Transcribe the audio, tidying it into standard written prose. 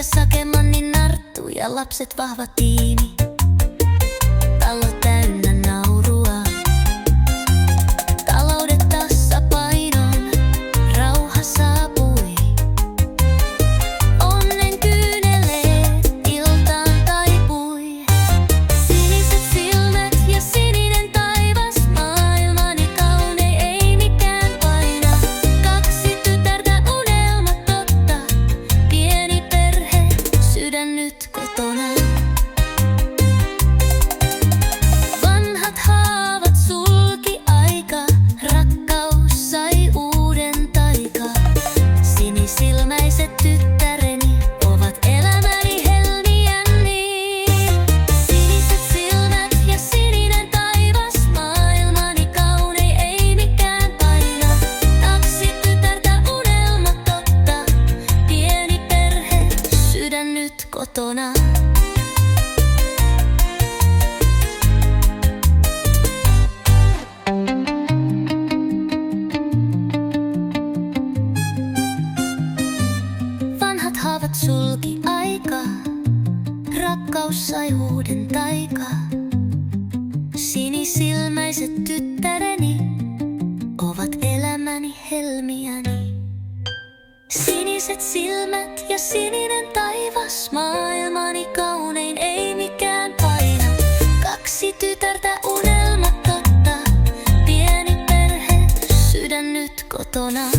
ja sakemannin narttu ja lapset vahva tiimi. Talo täynnä naurua. Taloudet tassapainoon, rauha saapui. Onnen kyyneleet iltaan taipui. Siniset silmät ja sininen taivas, maailmani kaunein ei mikään paina. Kaksi tytärtä unelmat totta, pieni perhe, sydän nyt kotona. Vanhat haavat sulki aika, rakkaus sai uuden taika. Sinisilmäiset tyttäreni ovat elämäni helmiäni. Siniset silmät ja sininen taivas, maailmani kaunein ei mikään paina. Kaksi tytärtä unelmat totta, pieni perhe, sydän nyt kotona. Vanhat haavat sulki aika, rakkaus sai uuden taika. Sinisilmäiset tyttäreni ovat elämäni helmiäni. Siniset silmät ja sininen taivas, maailmani kaunein ei mikään paina. Kaksi tytärtä unelmat totta, pieni perhe, sydän nyt kotona.